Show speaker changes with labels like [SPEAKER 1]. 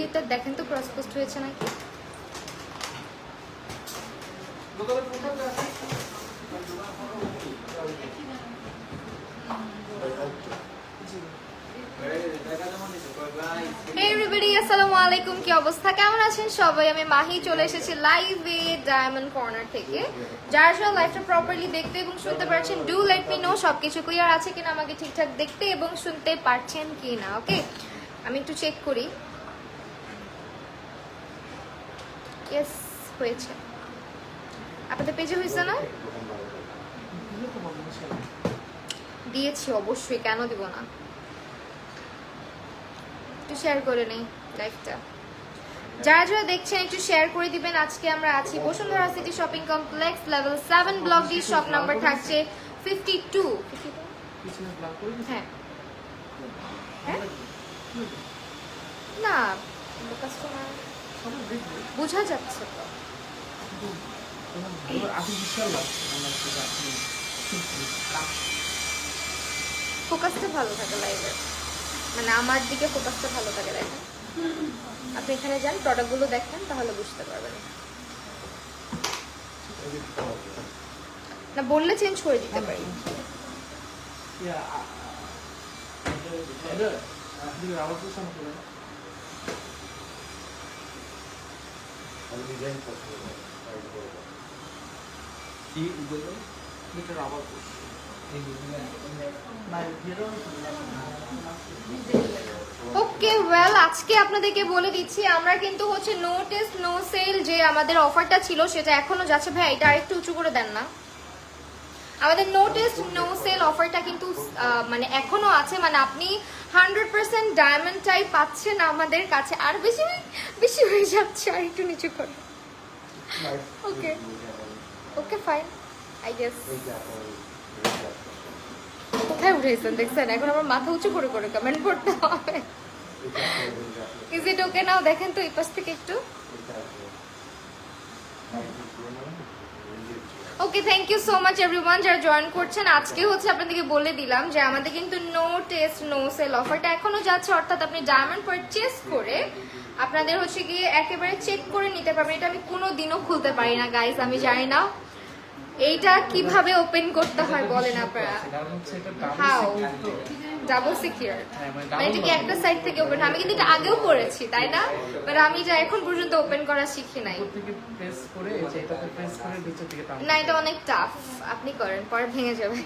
[SPEAKER 1] এটা দেখেন তো ক্রস পোস্ট হয়েছে নাকি। এভরিবডি আসসালামু আলাইকুম, কি অবস্থা, কেমন আছেন সবাই? আমি মাহি চলে এসেছি লাইভে ডায়মন্ড কর্নার থেকে। যারা সব লাইভটা প্রপারলি দেখতে এবং শুনতে পারছেন, ডু লেট মি নো সবকিছু ক্লিয়ার আছে কিনা, আমাকে ঠিকঠাক দেখতে এবং শুনতে পারছেন কিনা। ওকে, আমি একটু চেক করি। ইয়েস, হয়েছে। আপনাদের পেজে হয়েছে না? দিয়েছি অবশ্যই, কেন দিব না। একটু শেয়ার করে নেই লাইভটা। যারা যারা দেখছেন একটু শেয়ার করে দিবেন। আজকে আমরা আছি Bashundhara city shopping complex, level 7, block D, shop number থাকছে 52। হ্যাঁ হ্যাঁ, না কাস্টমার বোঝা যাচ্ছে তো। ফোকাসটা ভালো থাকে লাইভে, মানে আমার দিকে ফোকাসটা ভালো থাকে। দেখেন, আপনি এখানে যান, প্রোডাক্টগুলো দেখেন, তাহলে বুঝতে পারবেন। না বললে চেঞ্জ করে দিতে পারি। ওকে ওয়েল, আজকে আপনাদেরকে বলে দিচ্ছি আমরা কিন্তু হচ্ছে নো টেস্ট নো সেল যে আমাদের অফারটা ছিল সেটা এখনো যাচ্ছে। ভাই এটা আরেকটু উঁচু করে দেন না। আমাদের নো টেস্ট নো সেল অফারটা কিন্তু মানে এখনো আছে, মানে আপনি 100% ডায়মন্ড টাইপ পাচ্ছেন আমাদের কাছে। আর বেশি বেশি হয়ে যাচ্ছে, আর একটু নিচু করে। ওকে ওকে ফাইন, আই গেস। কোথায় উঠেছেন দেখছেন? এখন আমার মাথা উঁচু করে করে কমেন্ট করতে হবে। Is it okay now? দেখেন তো এই পাশ থেকে একটু। Okay, thank you so much everyone যারা জয়েন করছেন। আজকে হচ্ছে আপনাদেরকে বলে দিলাম যে আমাদের কিন্তু নো টেস্ট নো সেল অফারটা এখনো যাচ্ছে, অর্থাৎ আপনি ডায়মন্ড পারচেজ করে আপনাদের হচ্ছে গিয়ে একেবারে চেক করে নিতে পারবেন। এটা আমি কোনো দিনও খুলতে পারি না গাইস, আমি জানি না এইটা কিভাবে ওপেন করতে হয় বলেন আপনারা। হাউ ডাবল সিকিউর, মানে এটা কি একটা সাইড থেকে ওপেন? আমি কিন্তু এটা আগেও করেছি, তাই না? বাট আমি এটা এখন পর্যন্ত ওপেন করা শিখি নাই। না, এটা অনেক টাফ। আপনি করেন, পরে ভেঙে যাবে।